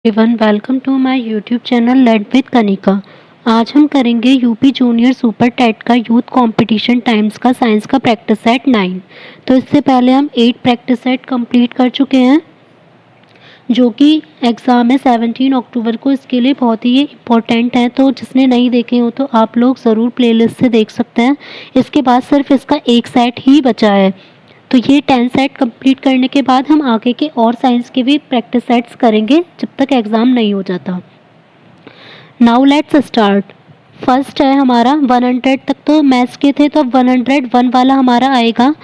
Everyone welcome to my YouTube channel let with Kanika. आज हम करेंगे यूपी जूनियर सुपर टेट का यूथ कंपटीशन टाइम्स का साइंस का प्रैक्टिस सेट 9। तो इससे पहले हम 8 प्रैक्टिस सेट कंप्लीट कर चुके हैं जो कि एग्ज़ाम है 17 अक्टूबर को। इसके लिए बहुत ही इम्पोर्टेंट है, तो जिसने नहीं देखे हो तो आप लोग ज़रूर प्लेलिस्ट से देख सकते हैं। इसके बाद सिर्फ इसका एक सेट ही बचा है। तो ये 10 सेट कंप्लीट करने के बाद हम आगे के और साइंस के भी प्रैक्टिस सेट्स करेंगे जब तक एग्ज़ाम नहीं हो जाता। Now let's start. फर्स्ट है हमारा 100 तक तो मैथ्स के थे, तो अब 101 वाला हमारा आएगा।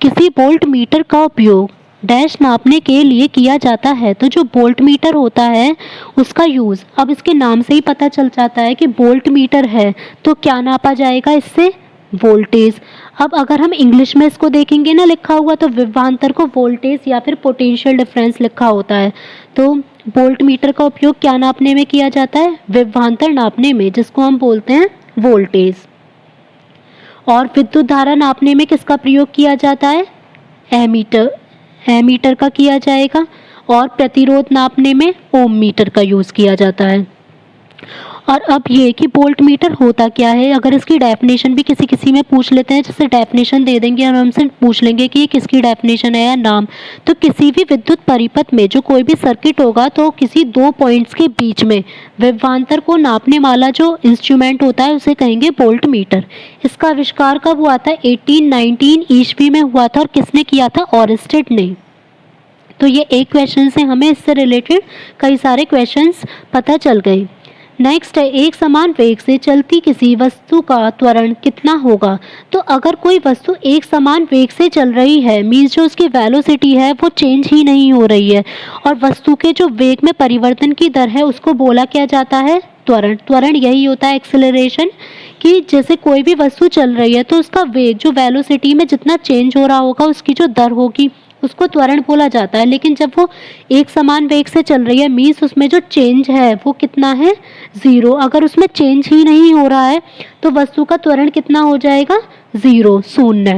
किसी वोल्ट मीटर का उपयोग डैश नापने के लिए किया जाता है। तो जो वोल्ट मीटर होता है उसका यूज़, अब इसके नाम से ही पता चल जाता है कि वोल्ट मीटर है तो क्या नापा जाएगा इससे, वोल्टेज। अब अगर हम इंग्लिश में इसको देखेंगे ना लिखा हुआ, तो विभवांतर को वोल्टेज या फिर पोटेंशियल डिफरेंस लिखा होता है। तो वोल्ट मीटर का उपयोग क्या नापने में किया जाता है, विभवांतर नापने में, जिसको हम बोलते हैं वोल्टेज। और विद्युत धारा नापने में किसका प्रयोग किया जाता है, एमीटर, एमीटर का किया जाएगा। और प्रतिरोध नापने में ओम मीटर का यूज़ किया जाता है। और अब ये कि वोल्ट मीटर होता क्या है, अगर इसकी डेफिनेशन भी किसी किसी में पूछ लेते हैं, जैसे डेफिनेशन दे देंगे और हमसे पूछ लेंगे कि ये किसकी डेफिनेशन है या नाम। तो किसी भी विद्युत परिपथ में जो कोई भी सर्किट होगा तो किसी दो पॉइंट्स के बीच में विभवांतर को नापने वाला जो इंस्ट्रूमेंट होता है उसे कहेंगे वोल्ट मीटर। इसका आविष्कार कब हुआ था, 1819 ईस्वी में हुआ था। और किसने किया था, ऑरस्टेड ने। तो ये एक क्वेश्चन से हमें इससे रिलेटेड कई सारे क्वेश्चंस पता चल गए। नेक्स्ट है, एक समान वेग से चलती किसी वस्तु का त्वरण कितना होगा। तो अगर कोई वस्तु एक समान वेग से चल रही है, मीन्स जो उसकी वेलोसिटी है वो चेंज ही नहीं हो रही है, और वस्तु के जो वेग में परिवर्तन की दर है उसको बोला क्या जाता है, त्वरण। त्वरण यही होता है, एक्सेलरेशन, कि जैसे कोई भी वस्तु चल रही है तो उसका वेग जो वेलोसिटी में जितना चेंज हो रहा होगा उसकी जो दर होगी उसको त्वरण बोला जाता है। लेकिन जब वो एक समान वेग से चल रही है, मीन्स उसमें जो चेंज है वो कितना है, ज़ीरो। अगर उसमें चेंज ही नहीं हो रहा है तो वस्तु का त्वरण कितना हो जाएगा, ज़ीरो, शून्य।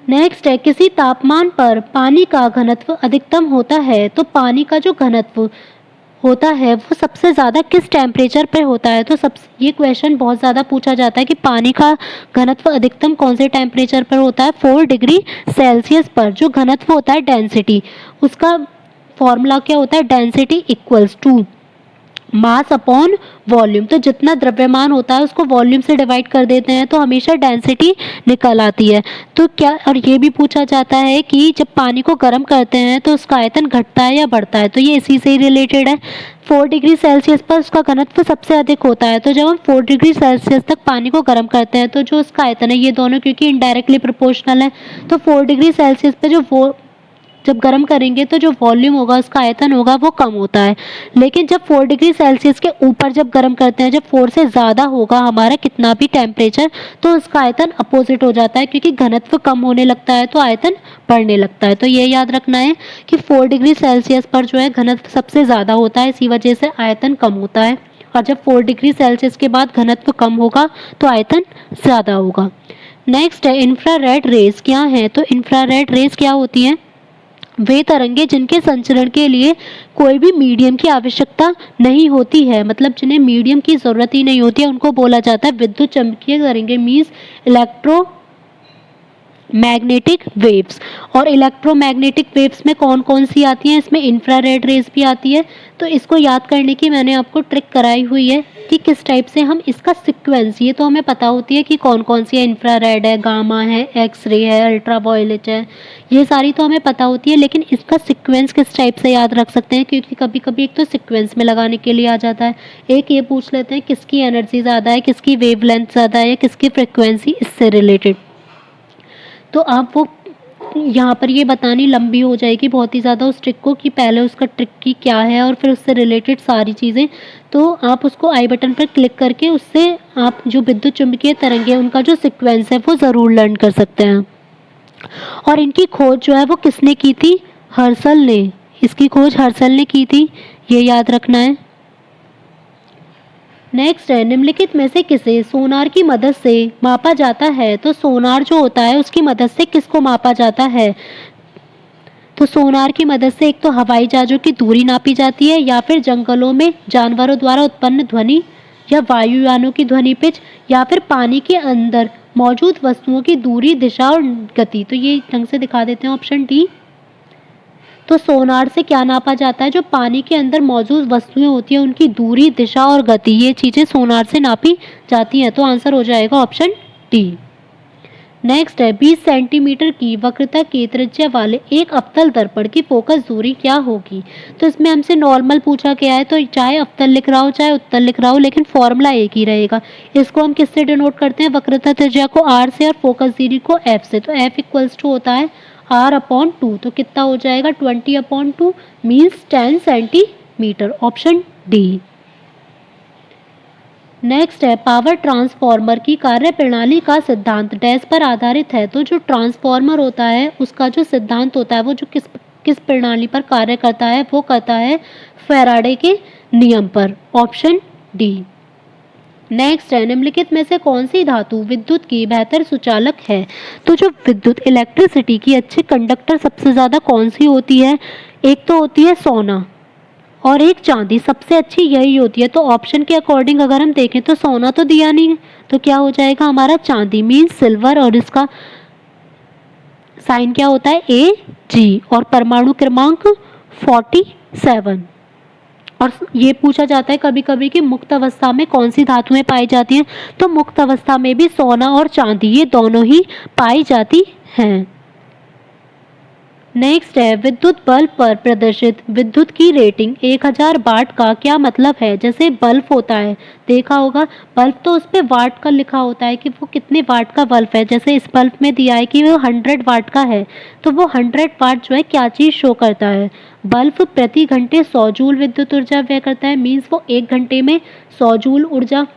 नेक्स्ट है, किसी तापमान पर पानी का घनत्व अधिकतम होता है। तो पानी का जो घनत्व होता है वो सबसे ज़्यादा किस टेम्परेचर पे होता है। तो सब ये क्वेश्चन बहुत ज़्यादा पूछा जाता है कि पानी का घनत्व अधिकतम कौन से टेम्परेचर पर होता है, 4 डिग्री सेल्सियस पर। जो घनत्व होता है डेंसिटी, उसका फॉर्मूला क्या होता है, density equals to mass upon volume. तो जितना द्रव्यमान होता है उसको वॉल्यूम से डिवाइड कर देते हैं तो हमेशा डेंसिटी निकल आती है। तो क्या, और ये भी पूछा जाता है कि जब पानी को गर्म करते हैं तो उसका आयतन घटता है या बढ़ता है। तो ये इसी से ही रिलेटेड है। 4 डिग्री सेल्सियस पर उसका घनत्व सबसे अधिक होता है। तो जब हम 4 डिग्री सेल्सियस तक पानी को गर्म करते हैं तो जो उसका आयतन है, ये दोनों क्योंकि इनडायरेक्टली प्रोपोर्शनल है, तो 4 डिग्री सेल्सियस पे जो वो जब गर्म करेंगे तो जो वॉल्यूम होगा, उसका आयतन होगा, वो कम होता है। लेकिन जब 4 डिग्री सेल्सियस के ऊपर जब गर्म करते हैं, जब 4 से ज़्यादा होगा हमारा कितना भी टेम्परेचर, तो उसका आयतन अपोजिट हो जाता है, क्योंकि घनत्व कम होने लगता है तो आयतन बढ़ने लगता है। तो ये याद रखना है कि 4 डिग्री सेल्सियस पर जो है घनत्व सबसे ज़्यादा होता है, इसी वजह से आयतन कम होता है। और जब 4 डिग्री सेल्सियस के बाद घनत्व कम होगा तो आयतन ज़्यादा होगा। नेक्स्ट है, इंफ्रारेड रेज क्या है। तो इंफ्रारेड रेज क्या होती हैं, वे तरंगे जिनके संचरण के लिए कोई भी मीडियम की आवश्यकता नहीं होती है, मतलब जिन्हें मीडियम की ज़रूरत ही नहीं होती है, उनको बोला जाता है विद्युत चुम्बकीय तरंगे, मीन्स इलेक्ट्रो मैग्नेटिक वेव्स। और इलेक्ट्रोमैग्नेटिक वेव्स में कौन कौन सी आती हैं, इसमें इंफ्रारेड रेज भी आती है। तो इसको याद करने की मैंने आपको ट्रिक कराई हुई है कि किस टाइप से हम इसका सीक्वेंस, ये तो हमें पता होती है कि कौन कौन सी है, इंफ्रारेड है, गामा है, एक्स रे है, अल्ट्रावायलेट है, ये सारी तो हमें पता होती है। लेकिन इसका सीक्वेंस किस टाइप से याद रख सकते हैं, क्योंकि कभी कभी एक तो सीक्वेंस में लगाने के लिए आ जाता है, एक ये पूछ लेते हैं किसकी एनर्जी ज़्यादा है, किसकी वेवलेंथ ज़्यादा है, या किसकी फ्रिक्वेंसी, इससे रिलेटेड। तो आप वो यहाँ पर ये बतानी लंबी हो जाएगी बहुत ही ज़्यादा उस ट्रिक को, कि पहले उसका ट्रिक की क्या है और फिर उससे रिलेटेड सारी चीज़ें। तो आप उसको आई बटन पर क्लिक करके उससे आप जो विद्युत चुम्बकीय तरंगे हैं उनका जो सीक्वेंस है वो ज़रूर लर्न कर सकते हैं। और इनकी खोज जो है वो किसने की थी, हर्सल ने। इसकी खोज हर्सल ने की थी, ये याद रखना है। नेक्स्ट है, निम्नलिखित में से किसे सोनार की मदद से मापा जाता है। तो सोनार जो होता है उसकी मदद से किसको मापा जाता है। तो सोनार की मदद से एक तो हवाई जहाज़ों की दूरी नापी जाती है, या फिर जंगलों में जानवरों द्वारा उत्पन्न ध्वनि या वायुयानों की ध्वनि पिच, या फिर पानी के अंदर मौजूद वस्तुओं की दूरी, दिशा और गति। तो ये ढंग से दिखा देते हैं ऑप्शन डी। तो सोनार से क्या नापा जाता है? जो पानी के अंदर मौजूद वस्तुएं होती हैं उनकी दूरी, दिशा और गति, ये चीज़ें सोनार से नापी जाती हैं। तो आंसर हो जाएगा ऑप्शन डी। नेक्स्ट है 20 सेंटीमीटर की वक्रता की त्रिज्या वाले एक अवतल दर्पण की फोकस दूरी क्या होगी? तो इसमें हमसे नॉर्मल पूछा गया है, तो चाहे अवतल लिख रहा हो चाहे उत्तल लिख रहा हो, लेकिन फॉर्मूला एक ही रहेगा। इसको हम किससे डिनोट करते हैं? वक्रता त्रिज्या को आर से और फोकस दूरी को एफ से। तो एफ इक्वल्स टू होता है r/2। तो कितना हो जाएगा? 20/2 means 10 centimetre. Option D. Next है पावर ट्रांसफॉर्मर की कार्य प्रणाली का सिद्धांत डैश पर आधारित है। तो जो ट्रांसफॉर्मर होता है उसका जो सिद्धांत होता है वो जो किस प्रणाली पर कार्य करता है, वो करता है फैराडे के नियम पर। Option D. नेक्स्ट है निम्नलिखित में से कौन सी धातु विद्युत की बेहतर सुचालक है? तो जो विद्युत इलेक्ट्रिसिटी की अच्छी कंडक्टर सबसे ज़्यादा कौन सी होती है? एक तो होती है सोना और एक चांदी, सबसे अच्छी यही होती है। तो ऑप्शन के अकॉर्डिंग अगर हम देखें तो सोना तो दिया नहीं है, तो क्या हो जाएगा हमारा? चांदी मीन्स सिल्वर, और इसका साइन क्या होता है? Ag, और परमाणु क्रमांक 47। और ये पूछा जाता है कभी कभी कि मुक्त अवस्था में कौन सी धातुएं पाई जाती हैं? तो मुक्त अवस्था में भी सोना और चांदी ये दोनों ही पाई जाती हैं। नेक्स्ट है विद्युत बल्ब पर प्रदर्शित विद्युत की रेटिंग 1000 वाट का क्या मतलब है? जैसे बल्ब होता है, देखा होगा बल्ब, तो उस पर वाट का लिखा होता है कि वो कितने वाट का बल्ब है। जैसे इस बल्ब में दिया है कि वो 100 वाट का है, तो वो 100 वाट जो है क्या चीज़ शो करता है? बल्ब प्रति घंटे 100 जूल विद्युत ऊर्जा व्यय करता है, मीन्स वो 1 घंटे में 100 जूल ऊर्जा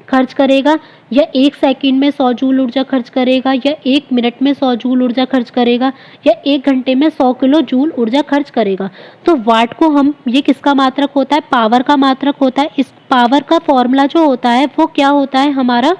खर्च करेगा, या 1 सेकंड में 100 जूल ऊर्जा खर्च करेगा, या 1 मिनट में 100 जूल ऊर्जा खर्च करेगा, या 1 घंटे में 100 किलो जूल ऊर्जा खर्च करेगा। तो वाट को हम, ये किसका मात्रक होता है? पावर का मात्रक होता है। इस पावर का फॉर्मूला जो होता है वो क्या होता है हमारा?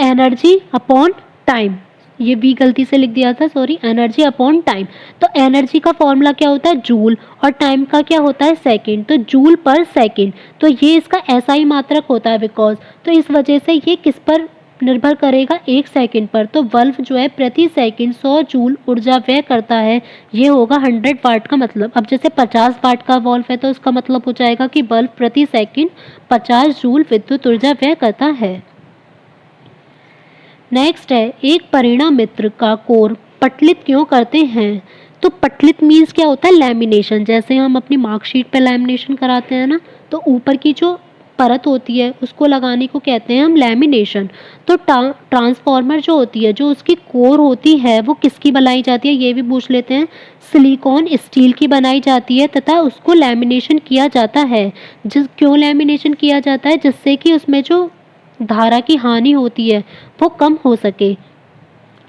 Energy upon time. ये भी गलती से लिख दिया था, सॉरी, एनर्जी अपॉन टाइम। तो एनर्जी का फॉर्मूला क्या होता है? जूल, और टाइम का क्या होता है? सेकंड। तो जूल पर सेकंड, तो ये इसका ऐसा ही मात्रक होता है बिकॉज, तो इस वजह से ये किस पर निर्भर करेगा? 1 सेकंड पर। तो बल्ब जो है प्रति सेकंड 100 जूल ऊर्जा व्यय करता है, ये होगा 100 वाट का मतलब। अब जैसे 50 वाट का बल्ब है तो इसका मतलब हो जाएगा कि बल्ब प्रति सेकंड 50 जूल विद्युत ऊर्जा व्यय करता है। नेक्स्ट है एक परिणाम मित्र का कोर पटलित क्यों करते हैं? तो पटलित मीन्स क्या होता है? लैमिनेशन। जैसे हम अपनी मार्कशीट पे लैमिनेशन कराते हैं ना, तो ऊपर की जो परत होती है उसको लगाने को कहते हैं हम लैमिनेशन। तो ट्रांसफॉर्मर जो होती है, जो उसकी कोर होती है, वो किसकी बनाई जाती है? ये भी पूछ लेते हैं। सिलिकॉन स्टील की बनाई जाती है तथा उसको लैमिनेशन किया जाता है। क्यों लैमिनेशन किया जाता है? जिससे कि उसमें जो धारा की हानि होती है वो कम हो सके।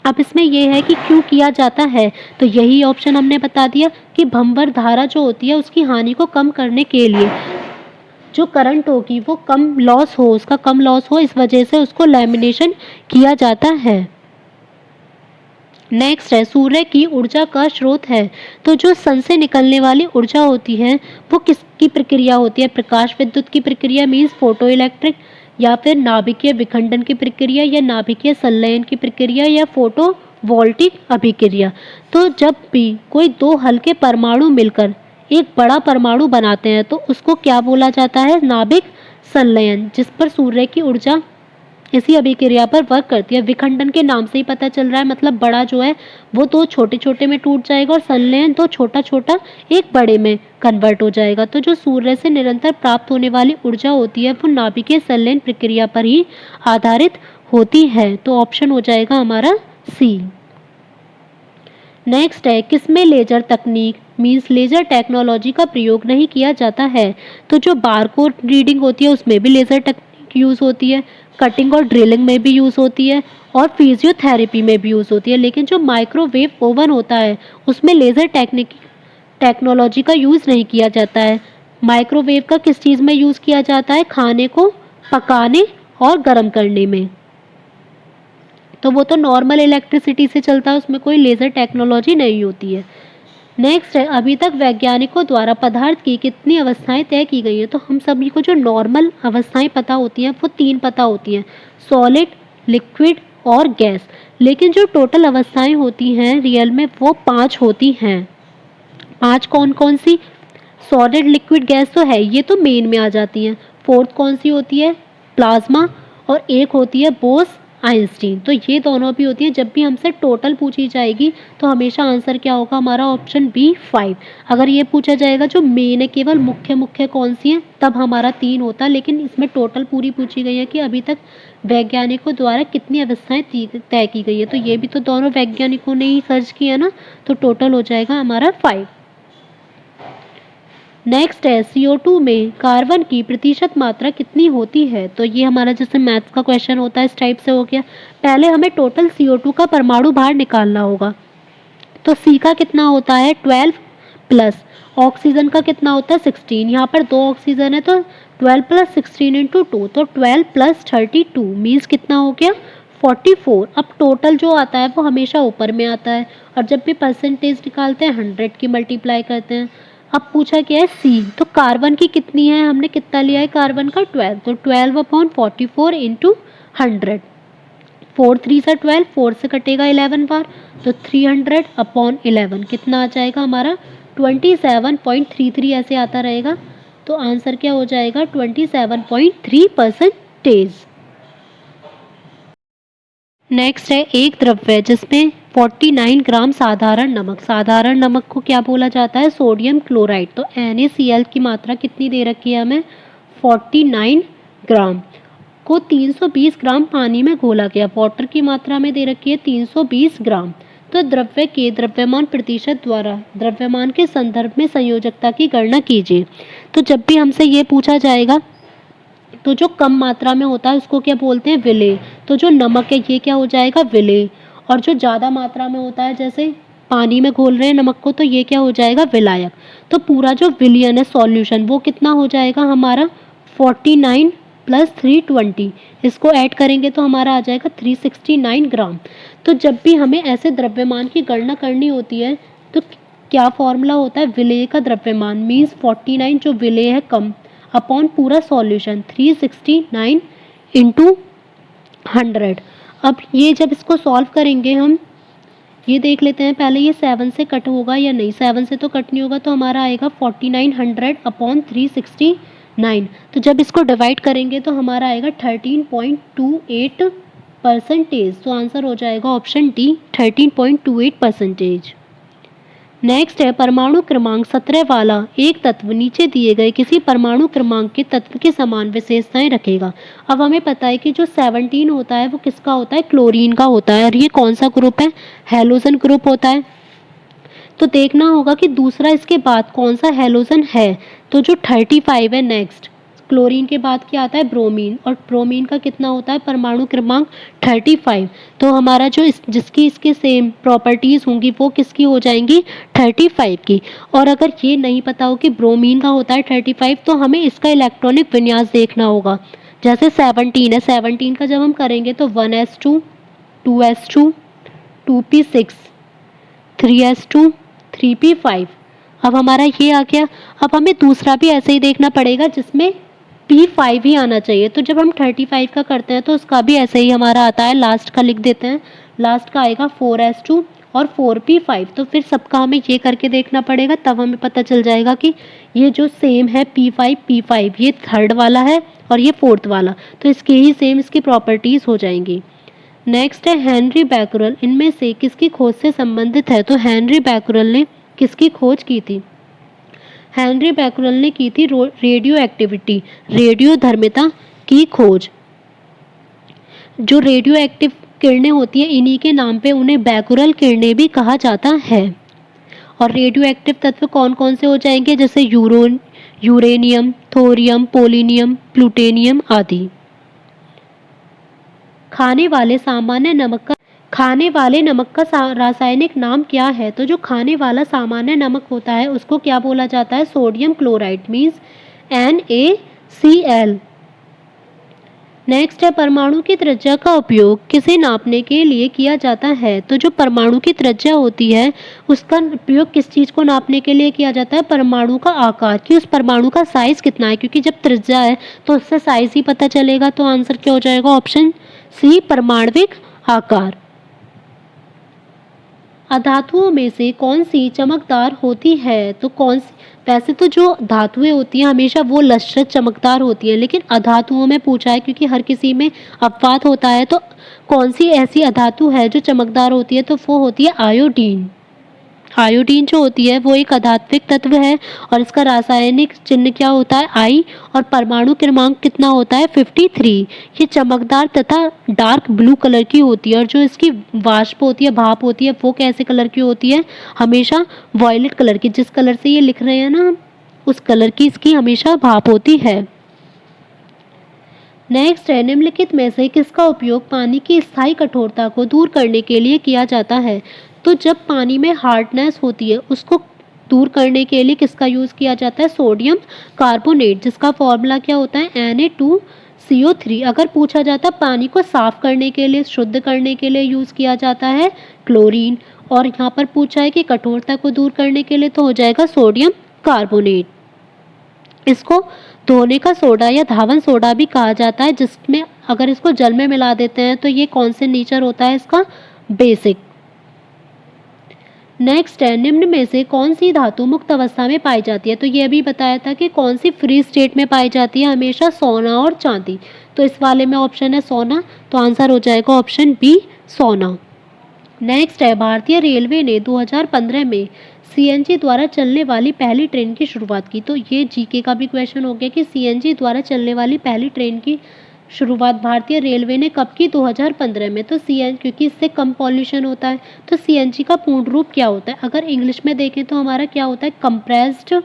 अब इसमें यह है कि क्यों किया जाता है, तो यही ऑप्शन हमने बता दिया कि भंवर धारा जो होती है उसकी हानि को कम करने के लिए, जो करंट होगी वो कम लॉस हो, उसका कम लॉस हो, इस वजह से उसको लैमिनेशन किया जाता है। नेक्स्ट है सूर्य की ऊर्जा का स्रोत है। तो जो सन से निकलने वाली ऊर्जा होती है वो किसकी प्रक्रिया होती है? प्रकाश विद्युत की प्रक्रिया मीन्स फोटो इलेक्ट्रिक, या फिर नाभिकीय विखंडन की प्रक्रिया, या नाभिकीय संलयन की प्रक्रिया, या फोटो वोल्टिक अभिक्रिया। तो जब भी कोई 2 हल्के परमाणु मिलकर एक बड़ा परमाणु बनाते हैं तो उसको क्या बोला जाता है? नाभिक संलयन, जिस पर सूर्य की ऊर्जा इसी अभिक्रिया पर वर्क करती है। विखंडन के नाम से ही पता चल रहा है, मतलब बड़ा जो है वो 2 छोटे छोटे में टूट जाएगा, और संलयन तो छोटा छोटा एक बड़े में कन्वर्ट हो जाएगा। तो जो सूर्य से निरंतर प्राप्त होने वाली ऊर्जा होती है वो नाभिकीय संलयन प्रक्रिया पर ही आधारित होती है। तो ऑप्शन हो जाएगा हमारा सी। नेक्स्ट है किसमें लेजर तकनीक मीन्स लेजर टेक्नोलॉजी का प्रयोग नहीं किया जाता है? तो जो बारकोड रीडिंग होती है उसमें भी लेजर टेक्निक यूज़ होती है, कटिंग और ड्रिलिंग में भी यूज़ होती है, और फिजियोथेरेपी में भी यूज़ होती है। लेकिन जो माइक्रोवेव ओवन होता है उसमें लेज़र टेक्नोलॉजी का यूज़ नहीं किया जाता है। माइक्रोवेव का किस चीज़ में यूज़ किया जाता है? खाने को पकाने और गर्म करने में। तो वो तो नॉर्मल इलेक्ट्रिसिटी से चलता है, उसमें कोई लेज़र टेक्नोलॉजी नहीं होती है। नेक्स्ट है, अभी तक वैज्ञानिकों द्वारा पदार्थ की कितनी अवस्थाएं तय की गई है। तो हम सभी को जो नॉर्मल अवस्थाएं पता होती हैं वो 3 पता होती हैं, सॉलिड, लिक्विड और गैस। लेकिन जो टोटल अवस्थाएं होती हैं रियल में वो 5 होती हैं। 5 कौन कौन सी? सॉलिड, लिक्विड, गैस तो है, ये तो मेन में आ जाती हैं। फोर्थ कौन सी होती है? प्लाज्मा। और एक होती है बोस आइंस्टीन। तो ये दोनों भी होती है। जब भी हमसे टोटल पूछी जाएगी तो हमेशा आंसर क्या होगा हमारा? Option B 5। अगर ये पूछा जाएगा जो मेन है केवल मुख्य मुख्य कौन सी है, तब हमारा 3 होता। लेकिन इसमें टोटल पूरी पूछी गई है कि अभी तक वैज्ञानिकों द्वारा कितनी अवस्थाएं तय की गई है। तो ये भी तो दोनों वैज्ञानिकों ने ही सर्च किया ना, तो टोटल हो जाएगा हमारा 5। नेक्स्ट है, CO2 में कार्बन की प्रतिशत मात्रा कितनी होती है। तो ये हमारा जैसे मैथ्स का क्वेश्चन होता है इस टाइप से हो गया। पहले हमें टोटल CO2 का परमाणु भार निकालना होगा। तो C का कितना होता है? 12 प्लस ऑक्सीजन का कितना होता है? 16। यहाँ पर 2 ऑक्सीजन है तो 12 प्लस 16 इंटू 2, तो 12 प्लस 32 मीन्स कितना हो गया? 44। अब टोटल जो आता है वो हमेशा ऊपर में आता है, और जब भी परसेंटेज निकालते हैं 100 की मल्टीप्लाई करते हैं। अब पूछा क्या है? C। तो कार्बन की कितनी है? हमने कितना लिया है कार्बन का? 12। तो 12/44 इंटू 100। 4 3 से 12, 4 से कटेगा 11 बार, तो 300/11 कितना आ जाएगा हमारा? 27.33 ऐसे आता रहेगा। तो आंसर क्या हो जाएगा? 27.3%। नेक्स्ट है, एक द्रव्य जिसमें 49 ग्राम साधारण नमक, साधारण नमक को क्या बोला जाता है? Sodium chloride. तो NaCl की मात्रा कितनी दे रखी है हमें? 49 ग्राम को 320 ग्राम पानी में घोला गया। वाटर की मात्रा में दे रखी है 320 ग्राम। तो द्रव्य के द्रव्यमान प्रतिशत द्वारा द्रव्यमान के संदर्भ में संयोजकता की गणना कीजिए। तो जब भी हमसे ये पूछा जाएगा तो जो कम मात्रा में होता है उसको क्या बोलते हैं? विलेय। तो जो नमक है ये क्या हो जाएगा? विलेय। और जो ज़्यादा मात्रा में होता है, जैसे पानी में घोल रहे हैं नमक को, तो ये क्या हो जाएगा? विलायक। तो पूरा जो विलियन है सॉल्यूशन वो कितना हो जाएगा हमारा? 49 प्लस 320, इसको ऐड करेंगे तो हमारा आ जाएगा 369 ग्राम। तो जब भी हमें ऐसे द्रव्यमान की गणना करनी होती है तो क्या फॉर्मूला होता है? विलेय का द्रव्यमान मीन्स 49 जो विलेय है कम अपॉन पूरा सॉल्यूशन 369 इंटू 100। अब ये जब इसको सॉल्व करेंगे हम, ये देख लेते हैं पहले ये 7 से कट होगा या नहीं। 7 से तो कट नहीं होगा, तो हमारा आएगा 4900/369। तो जब इसको डिवाइड करेंगे तो हमारा आएगा 13.28%। तो आंसर हो जाएगा ऑप्शन डी 13.28%। नेक्स्ट है, परमाणु क्रमांक 17 वाला एक तत्व नीचे दिए गए किसी परमाणु क्रमांक के तत्व के समान विशेषताएं रखेगा। अब हमें पता है कि जो 17 होता है वो किसका होता है? क्लोरीन का होता है। और ये कौन सा ग्रुप है? हैलोजन ग्रुप होता है। तो देखना होगा कि दूसरा इसके बाद कौन सा हैलोजन है। तो जो 35 है नेक्स्ट, क्लोरीन के बाद क्या आता है? ब्रोमीन। और ब्रोमीन का कितना होता है? परमाणु क्रमांक 35। तो हमारा जो जिसकी इसके सेम प्रॉपर्टीज़ होंगी वो किसकी हो जाएंगी? 35 की। और अगर ये नहीं पता हो कि ब्रोमीन का होता है 35, तो हमें इसका इलेक्ट्रॉनिक विन्यास देखना होगा। जैसे 17 है, 17 का जब हम करेंगे तो 1s2 2s2 2p6 3s2 3p5। अब हमारा ये आ गया। अब हमें दूसरा भी ऐसे ही देखना पड़ेगा जिसमें P5 ही आना चाहिए। तो जब हम 35 का करते हैं तो उसका भी ऐसे ही हमारा आता है। लास्ट का लिख देते हैं, लास्ट का आएगा 4s2 और 4p5। तो फिर सबका हमें ये करके देखना पड़ेगा, तब हमें पता चल जाएगा कि ये जो सेम है P5 ये थर्ड वाला है और ये फोर्थ वाला, तो इसके ही सेम इसकी प्रॉपर्टीज़ हो जाएंगी। नेक्स्ट है, हेनरी बैकरल इनमें से किसकी खोज से संबंधित है। तो हेनरी बैकरल ने किसकी खोज की थी? हेनरी बैकरल ने की थी रेडियो एक्टिविटी, रेडियो धर्मिता की खोज। जो रेडियो एक्टिव किरणें होती हैं इन्हीं के नाम पे उन्हें बैकरल किरणें भी कहा जाता है। और रेडियो एक्टिव तत्व कौन कौन से हो जाएंगे? जैसे यूरेनियम, थोरियम, पोलिनियम, प्लूटोनियम आदि। खाने वाले नमक का रासायनिक नाम क्या है? तो जो खाने वाला सामान्य नमक होता है उसको क्या बोला जाता है? Sodium chloride means NaCl। Next है परमाणु की त्रिज्या का उपयोग किसे नापने के लिए किया जाता है। तो जो परमाणु की त्रिज्या होती है उसका उपयोग किस चीज़ को नापने के लिए किया जाता है, परमाणु का आकार, कि उस परमाणु का साइज़ कितना है, क्योंकि जब त्रिज्या है तो उससे साइज़ ही पता चलेगा। तो आंसर क्या हो जाएगा, ऑप्शन सी परमाणविक आकार। अधातुओं में से कौन सी चमकदार होती है। तो कौन सी, वैसे तो जो धातुएं होती हैं हमेशा वो लश्रत चमकदार होती हैं, लेकिन अधातुओं में पूछा है क्योंकि हर किसी में अपवाद होता है। तो कौन सी ऐसी अधातु है जो चमकदार होती है, तो वो होती है आयोडीन। आयोडीन जो होती है वो एक अधात्विक तत्व है और इसका रासायनिक चिन्ह क्या होता है, आई, और परमाणु क्रमांक कितना होता है, 53। ये चमकदार तथा डार्क ब्लू कलर की होती है और जो इसकी वाष्प होती है, भाप होती है, वो कैसे कलर की होती है, हमेशा वॉयलेट कलर की। जिस कलर से ये लिख रहे हैं ना उस कलर की इसकी हमेशा भाप होती है। नेक्स्ट है निम्नलिखित में से किसका उपयोग पानी की स्थायी कठोरता को दूर करने के लिए किया जाता है। तो जब पानी में हार्डनेस होती है उसको दूर करने के लिए किसका यूज़ किया जाता है, सोडियम कार्बोनेट, जिसका फॉर्मूला क्या होता है, Na2CO3। अगर पूछा जाता पानी को साफ करने के लिए, शुद्ध करने के लिए यूज़ किया जाता है क्लोरीन, और यहाँ पर पूछा है कि कठोरता को दूर करने के लिए तो हो जाएगा सोडियम कार्बोनेट। इसको धोने का सोडा या धावन सोडा भी कहा जाता है, जिसमें अगर इसको जल में मिला देते हैं तो ये कौन से नेचर होता है इसका, बेसिक। नेक्स्ट है निम्न में से कौन सी धातु मुक्त अवस्था में पाई जाती है। तो ये अभी बताया था कि कौन सी फ्री स्टेट में पाई जाती है, हमेशा सोना और चांदी। तो इस वाले में ऑप्शन है सोना, तो आंसर हो जाएगा ऑप्शन बी सोना। नेक्स्ट है भारतीय रेलवे ने 2015 में सीएनजी द्वारा चलने वाली पहली ट्रेन की शुरुआत की। तो ये जीके का भी क्वेश्चन हो गया कि सीएनजी द्वारा चलने वाली पहली ट्रेन की शुरुआत भारतीय रेलवे ने कब की, 2015 में। तो सीएन क्योंकि इससे कम पॉल्यूशन होता है। तो सीएनजी का पूर्ण रूप क्या होता है, अगर इंग्लिश में देखें तो हमारा क्या होता है, कंप्रेस्ड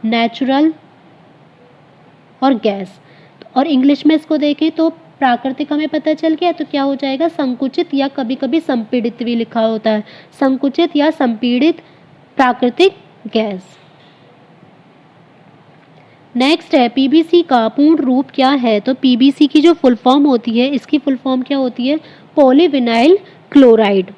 नेचुरल और गैस। और इंग्लिश में इसको देखें तो प्राकृतिक हमें पता चल गया, तो क्या हो जाएगा, संकुचित या कभी कभी संपीड़ित भी लिखा होता है, संकुचित या संपीड़ित प्राकृतिक गैस। नेक्स्ट है पीबीसी का पूर्ण रूप क्या है। तो पीबीसी की जो फुल फॉर्म होती है, इसकी फुल फॉर्म क्या होती है, पॉलीविनाइल क्लोराइड।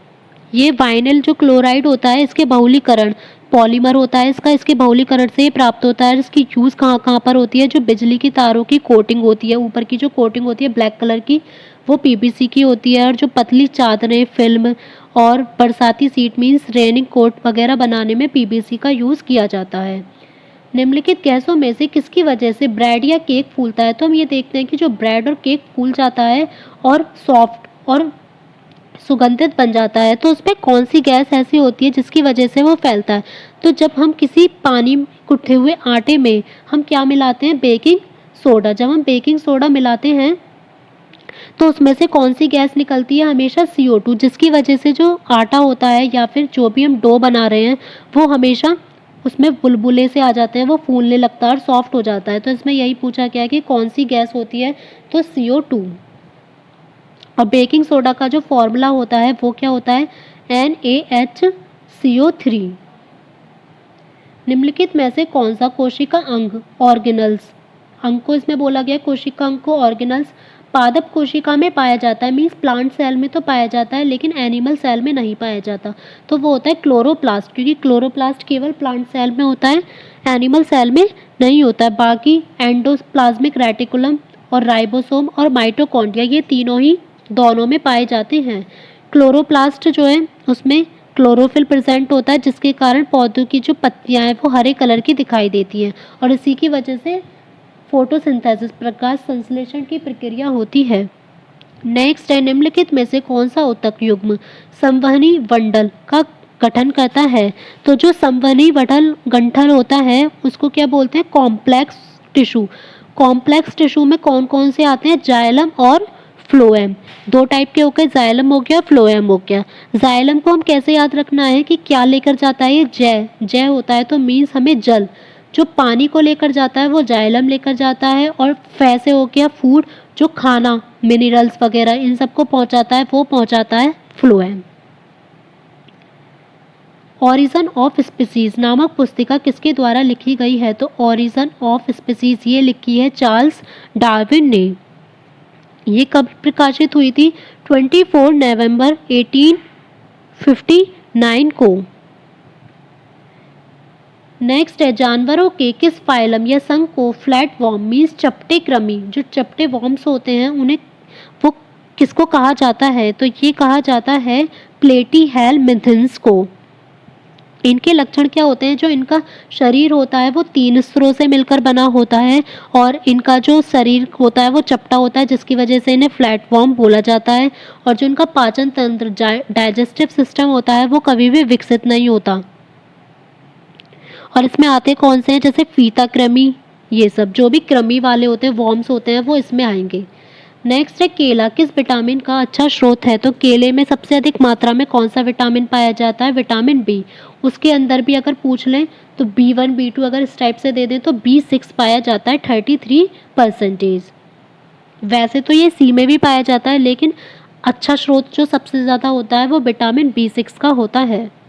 ये वाइनल जो क्लोराइड होता है इसके बहुलीकरण, पॉलीमर होता है इसका, इसके बहुलीकरण से ये प्राप्त होता है। इसकी यूज़ कहाँ कहाँ पर होती है, जो बिजली की तारों की कोटिंग होती है, ऊपर की जो कोटिंग होती है ब्लैक कलर की, वो पीबीसी की होती है। और जो पतली चादरें, फिल्म और बरसाती सीट मीन्स रेनिंग कोट वगैरह बनाने में पीबीसी का यूज़ किया जाता है। निम्नलिखित गैसों में से किसकी वजह से ब्रेड या केक फूलता है। तो हम ये देखते हैं कि जो ब्रेड और केक फूल जाता है और सॉफ्ट और सुगंधित बन जाता है, तो उसमें कौन सी गैस ऐसी होती है जिसकी वजह से वो फैलता है। तो जब हम किसी पानी गुथे हुए आटे में हम क्या मिलाते हैं, बेकिंग सोडा। जब हम बेकिंग सोडा मिलाते हैं तो उसमें से कौन सी गैस निकलती है, हमेशा CO2, जिसकी वजह से जो आटा होता है या फिर जो भी हम डो बना रहे हैं वो हमेशा उसमें बुलबुले से आ जाते हैं, वो फूलने लगता है और सॉफ्ट हो जाता है। तो इसमें यही पूछा गया है कि कौन सी गैस होती है, तो CO2। और बेकिंग सोडा का जो फॉर्मूला होता है वो क्या होता है, NaHCO3। निम्नलिखित में से कौन सा कोशिका अंग, ऑर्गेनल्स, अंग को इसमें बोला गया कोशिका अंग को, ऑर्गेनल्स पादप कोशिका में पाया जाता है, मीन्स प्लांट सेल में तो पाया जाता है लेकिन एनिमल सेल में नहीं पाया जाता। तो वो होता है क्लोरोप्लास्ट, क्योंकि क्लोरोप्लास्ट केवल प्लांट सेल में होता है, एनिमल सेल में नहीं होता है। बाकी एंडोप्लाज्मिक रेटिकुलम और राइबोसोम और माइटोकॉन्ड्रिया ये तीनों ही दोनों में पाए जाते हैं। क्लोरोप्लास्ट जो है उसमें क्लोरोफिल प्रेजेंट होता है, जिसके कारण पौधों की जो पत्तियां हैं वो हरे कलर की दिखाई देती हैं और इसी की वजह से फोटोसिंथेसिस, प्रकाश संश्लेषण की प्रक्रिया होती है। नेक्स्ट है निम्नलिखित में से कौन सा ऊतक युग्म संवहनी मंडल का गठन करता है। तो जो संवहनी गंठल होता है उसको क्या बोलते हैं, कॉम्प्लेक्स टिश्यू। कॉम्प्लेक्स टिश्यू में कौन कौन से आते हैं, जाइलम और फ्लोएम। दो टाइप के हो गए, जाइलम हो गया, फ्लोएम हो गया। जाइलम को हम कैसे याद रखना है कि क्या लेकर जाता है, ये जय होता है, तो मीन्स हमें जल, जो पानी को लेकर जाता है वो जाइलम लेकर जाता है। और फै से हो गया फूड, जो खाना, मिनरल्स वगैरह इन सबको पहुंचाता है वो पहुंचाता है फ्लोएम। ओरिजिन ऑफ स्पीसीज नामक पुस्तिका किसके द्वारा लिखी गई है? तो ओरिजिन ऑफ स्पीसीज ये लिखी है चार्ल्स डार्विन ने। ये कब प्रकाशित हुई थी? 24 नवंबर 1859 को। नेक्स्ट है, जानवरों के किस फाइलम या संघ को फ्लैट वॉर्म मीन्स चपटे कृमि, जो चपटे वॉर्म्स होते हैं उन्हें वो किसको कहा जाता है? तो ये कहा जाता है प्लेटीहेलमिन्थ्स को। इनके लक्षण क्या होते हैं? जो इनका शरीर होता है वो 3 स्तरों से मिलकर बना होता है और इनका जो शरीर होता है वो चपटा होता है, जिसकी वजह से इन्हें फ्लैटवॉर्म बोला जाता है। और जो इनका पाचन तंत्र डाइजेस्टिव सिस्टम होता है वो कभी भी विकसित नहीं होता। और इसमें आते कौन से हैं? जैसे फीता कृमि, ये सब जो भी कृमि वाले होते हैं, वॉर्म्स होते हैं, वो इसमें आएंगे। नेक्स्ट है, केला किस विटामिन का अच्छा स्रोत है? तो केले में सबसे अधिक मात्रा में कौन सा विटामिन पाया जाता है? Vitamin B. उसके अंदर भी अगर पूछ लें तो B1 B2 अगर इस टाइप से दे दें तो B6 पाया जाता है 33%। वैसे तो ये सी में भी पाया जाता है, लेकिन अच्छा स्रोत जो सबसे ज़्यादा होता है वो विटामिन B6 का होता है।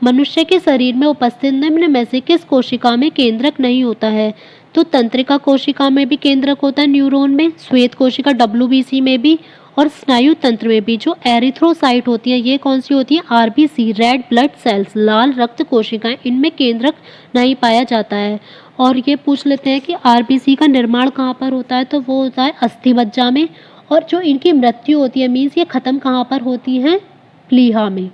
मनुष्य के शरीर में उपस्थित निम्न में से किस कोशिका में केंद्रक नहीं होता है? तो तंत्रिका कोशिका में भी केंद्रक होता है, न्यूरॉन में, श्वेत कोशिका WBC में भी, और स्नायु तंत्र में भी। जो एरिथ्रोसाइट होती है ये कौन सी होती है? RBC, रेड ब्लड सेल्स, लाल रक्त कोशिकाएं, इनमें केंद्रक नहीं पाया जाता है। और ये पूछ लेते हैं कि RBC का निर्माण कहाँ पर होता है? तो वो होता है अस्थि मज्जा में। और जो इनकी मृत्यु होती है मीन्स ये खत्म कहाँ पर होती है? प्लीहा में।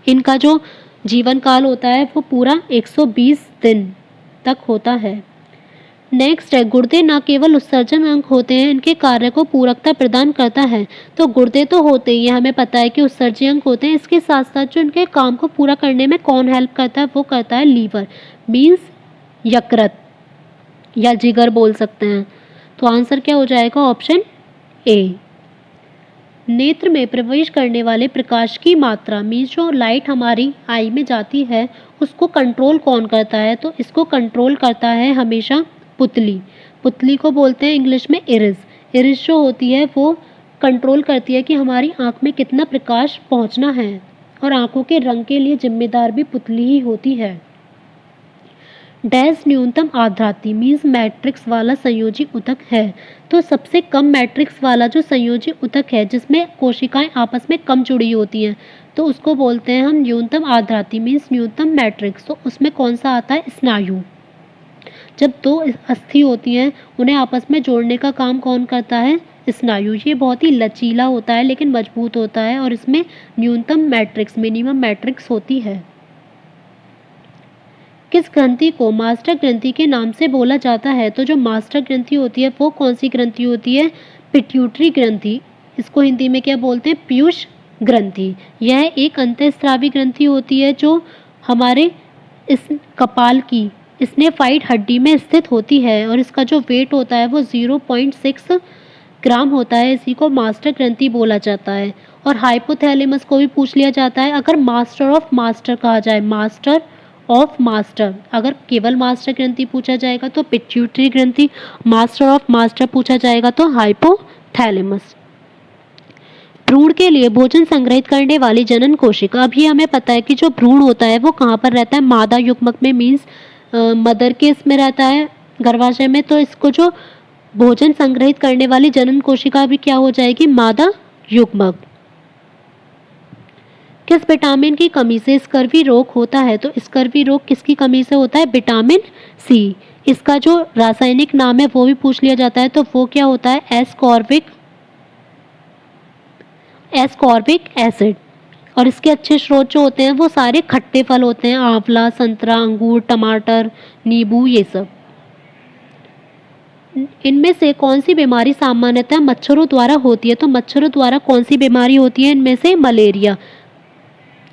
इनका जो जीवन काल होता है वो पूरा 120 दिन तक होता है। नेक्स्ट है, गुर्दे न केवल उत्सर्जन अंग होते हैं, इनके कार्य को पूरकता प्रदान करता है। तो गुर्दे तो होते ही हमें पता है कि उत्सर्जी अंग होते हैं, इसके साथ साथ जो इनके काम को पूरा करने में कौन हेल्प करता है? वो करता है लीवर, मीन्स यकृत या जिगर बोल सकते हैं। तो आंसर क्या हो जाएगा? Option A. नेत्र में प्रवेश करने वाले प्रकाश की मात्रा मीन्स जो लाइट हमारी आई में जाती है उसको कंट्रोल कौन करता है? तो इसको कंट्रोल करता है हमेशा पुतली। पुतली को बोलते हैं इंग्लिश में इरिस। इरिस जो होती है वो कंट्रोल करती है कि हमारी आँख में कितना प्रकाश पहुँचना है, और आँखों के रंग के लिए जिम्मेदार भी पुतली ही होती है। डैश न्यूनतम आर्द्रता मीन्स मैट्रिक्स वाला संयोजी ऊतक है। तो सबसे कम मैट्रिक्स वाला जो संयोजी ऊतक है जिसमें कोशिकाएं आपस में कम जुड़ी होती हैं तो उसको बोलते हैं हम न्यूनतम आर्द्रता मीन्स न्यूनतम मैट्रिक्स। तो उसमें कौन सा आता है? स्नायु। जब दो अस्थि होती हैं उन्हें आपस में जोड़ने का काम कौन करता है? स्नायु। ये बहुत ही लचीला होता है लेकिन मजबूत होता है और इसमें न्यूनतम मैट्रिक्स मिनिमम मैट्रिक्स होती है। किस ग्रंथि को मास्टर ग्रंथि के नाम से बोला जाता है? तो जो मास्टर ग्रंथि होती है वो कौन सी ग्रंथि होती है? पिट्यूटरी ग्रंथि। इसको हिंदी में क्या बोलते हैं? पीयूष ग्रंथि। यह एक अंतःस्रावी ग्रंथि होती है जो हमारे इस कपाल की स्नेफाइड हड्डी में स्थित होती है और इसका जो वेट होता है वो 0.6 ग्राम होता है। इसी को मास्टर ग्रंथि बोला जाता है। और हाइपोथैलेमस को भी पूछ लिया जाता है अगर मास्टर ऑफ मास्टर कहा जाए। मास्टर ऑफ मास्टर, अगर केवल मास्टर ग्रंथि पूछा जाएगा तो पिट्यूटरी ग्रंथि, मास्टर ऑफ मास्टर पूछा जाएगा तो हाइपोथैलेमस। भ्रूण के लिए भोजन संग्रहित करने वाली जनन कोशिका, अभी हमें पता है कि जो भ्रूण होता है वो कहाँ पर रहता है? मादा युग्मक में मीन्स मदर के इसमें रहता है, गर्भाशय में। तो इसको जो भोजन संग्रहित करने वाली जनन कोशिका भी क्या हो जाएगी? मादा युग्मक। किस विटामिन की कमी से स्कर्वी रोग होता है? तो स्कर्वी रोग किसकी कमी से होता है? Vitamin C. इसका जो रासायनिक नाम है वो भी पूछ लिया जाता है तो वो क्या होता है? Ascorbic acid. और इसके अच्छे स्रोत जो होते हैं वो सारे खट्टे फल होते हैं, आंवला, संतरा, अंगूर, टमाटर, नींबू, ये सब। इनमें से कौन सी बीमारी सामान्यतः मच्छरों द्वारा होती है? तो मच्छरों द्वारा कौन सी बीमारी होती है? इनमें से मलेरिया।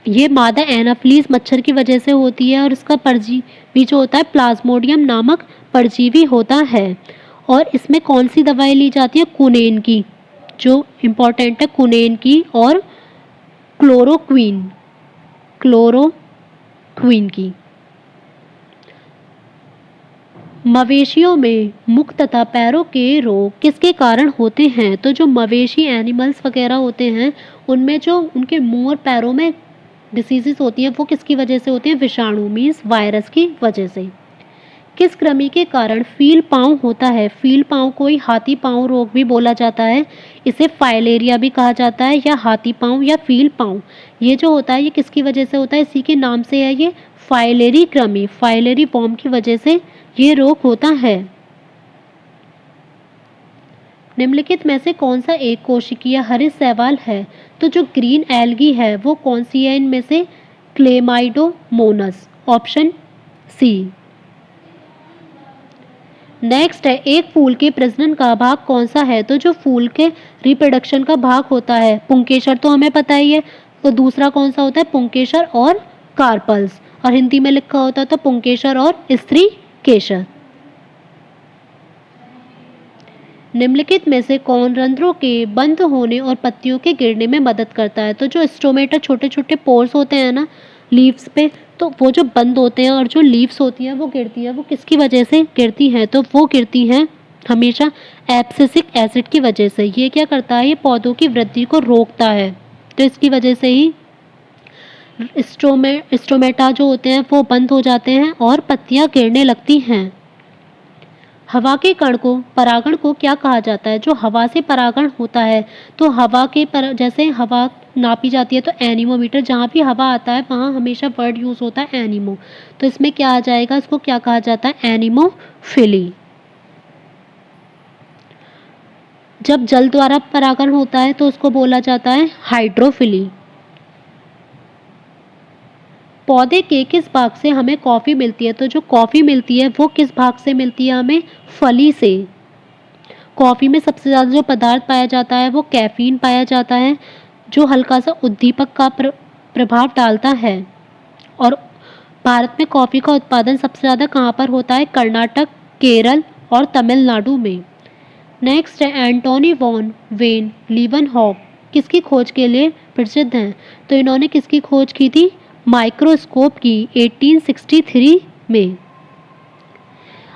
ये मादा एनाफ्लीज मच्छर की वजह से होती है और इसका परजीवी जो होता है प्लाज्मोडियम नामक परजीवी होता है। और इसमें कौन सी दवाई ली जाती है? कुनेन की, जो इम्पोर्टेंट है, कुनेन की और क्लोरोक्वीन की। मवेशियों में मुख तथा पैरों के रोग किसके कारण होते हैं? तो जो मवेशी एनिमल्स वगैरह होते हैं, उनमें जो उनके मुंह और पैरों में डिसीजेस होती हैं, वो किसकी वजह से होती हैं? विषाणु मीन्स वायरस की वजह से। किस कृमि के कारण फील पाँव होता है? फील पाँव को ही हाथी पाँव रोग भी बोला जाता है, इसे फाइलेरिया भी कहा जाता है, या हाथी पाँव या फील पाँव। ये जो होता है ये किसकी वजह से होता है? इसी के नाम से है ये, फाइलेरी कृमि, फाइलेरी वॉर्म की वजह से ये रोग होता है। निम्नलिखित में से कौन सा एक कोशिकीय हरित शैवाल है? तो जो ग्रीन एल्गी है वो कौन सी है इनमें से? Chlamydomonas, option C. नेक्स्ट है, एक फूल के प्रजनन का भाग कौन सा है? तो जो फूल के रिप्रोडक्शन का भाग होता है, पुंकेसर तो हमें पता ही है, तो दूसरा कौन सा होता है? पुंकेसर और कार्पल्स, और हिंदी में लिखा होता है तो पुंकेसर और स्त्री केसर। निम्नलिखित में से कौन रंध्रों के बंद होने और पत्तियों के गिरने में मदद करता है? तो जो स्टोमेटा छोटे छोटे पोर्स होते हैं ना लीव्स पे, तो वो जो बंद होते हैं और जो लीव्स होती हैं वो गिरती हैं, वो किसकी वजह से गिरती हैं? तो वो गिरती हैं हमेशा एब्सिसिक एसिड की वजह से। ये क्या करता है? ये पौधों की वृद्धि को रोकता है, तो इसकी वजह से ही स्टोमेटा जो होते हैं वो बंद हो जाते हैं और पत्तियां गिरने लगती हैं। हवा के कण को, परागण को क्या कहा जाता है? जो हवा से परागण होता है, तो हवा के जैसे हवा नापी जाती है तो एनीमोमीटर, जहाँ भी हवा आता है वहाँ हमेशा वर्ड यूज होता है एनीमो, तो इसमें क्या आ जाएगा? इसको क्या कहा जाता है? एनीमोफिली। जब जल द्वारा परागण होता है तो उसको बोला जाता है हाइड्रोफिली। पौधे के किस भाग से हमें कॉफ़ी मिलती है? तो जो कॉफ़ी मिलती है वो किस भाग से मिलती है हमें? फली से। कॉफ़ी में सबसे ज़्यादा जो पदार्थ पाया जाता है वो कैफीन पाया जाता है, जो हल्का सा उद्दीपक का प्रभाव डालता है। और भारत में कॉफ़ी का उत्पादन सबसे ज़्यादा कहाँ पर होता है? कर्नाटक, केरल और तमिलनाडु में। नेक्स्ट है, एंटोनी वॉन वेन लीवनहॉक किसकी खोज के लिए प्रसिद्ध हैं? तो इन्होंने किसकी खोज की थी? माइक्रोस्कोप की 1863 में।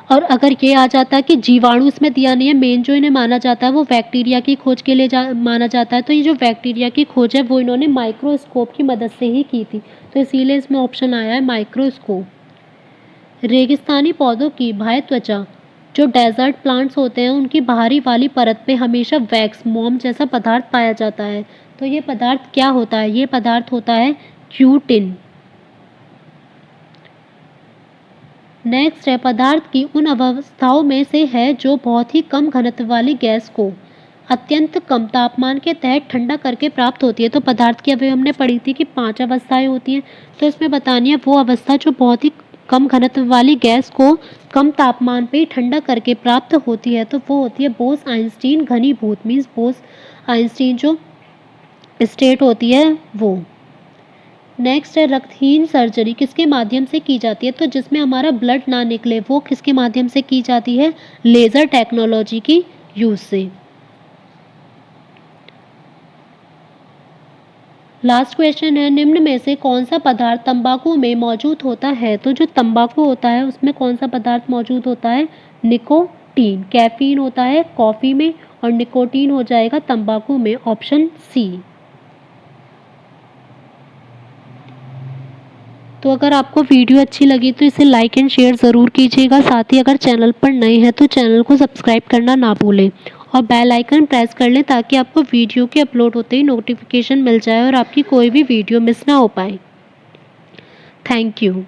और अगर ये आ जाता है कि जीवाणु इसमें दिया नहीं है, मेन जो इन्हें माना जाता है वो बैक्टीरिया की खोज के लिए माना जाता है, तो ये जो बैक्टीरिया की खोज है वो इन्होंने माइक्रोस्कोप की मदद से ही की थी, तो इसीलिए इसमें ऑप्शन आया है माइक्रोस्कोप। रेगिस्तानी पौधों की बाह्य त्वचा, जो डेजर्ट प्लांट्स होते हैं उनकी बाहरी वाली परत पे हमेशा वैक्स मोम जैसा पदार्थ पाया जाता है, तो ये पदार्थ क्या होता है? ये पदार्थ होता है क्यूटिन। नेक्स्ट है, पदार्थ की उन अवस्थाओं में से है जो बहुत ही कम घनत्व वाली गैस को अत्यंत कम तापमान के तहत ठंडा करके प्राप्त होती है। तो पदार्थ की अभी हमने पढ़ी थी कि 5 अवस्थाएं होती हैं, तो इसमें बतानी है वो अवस्था जो बहुत ही कम घनत्व वाली गैस को कम तापमान पे ही ठंडा करके प्राप्त होती है, तो वो होती है बोस आइंस्टीन घनीभूत, मीन्स बोस आइंस्टीन जो स्टेट होती है वो। नेक्स्ट है, रक्तहीन सर्जरी किसके माध्यम से की जाती है? तो जिसमें हमारा ब्लड ना निकले वो किसके माध्यम से की जाती है? लेज़र टेक्नोलॉजी की यूज से। लास्ट क्वेश्चन है, निम्न में से कौन सा पदार्थ तंबाकू में मौजूद होता है? तो जो तंबाकू होता है उसमें कौन सा पदार्थ मौजूद होता है? निकोटीन। कैफीन होता है कॉफ़ी में और निकोटीन हो जाएगा तंबाकू में, ऑप्शन सी। तो अगर आपको वीडियो अच्छी लगी तो इसे लाइक एंड शेयर ज़रूर कीजिएगा, साथ ही अगर चैनल पर नए हैं तो चैनल को सब्सक्राइब करना ना भूलें और बेल आइकन प्रेस कर लें ताकि आपको वीडियो के अपलोड होते ही नोटिफिकेशन मिल जाए और आपकी कोई भी वीडियो मिस ना हो पाए। Thank you.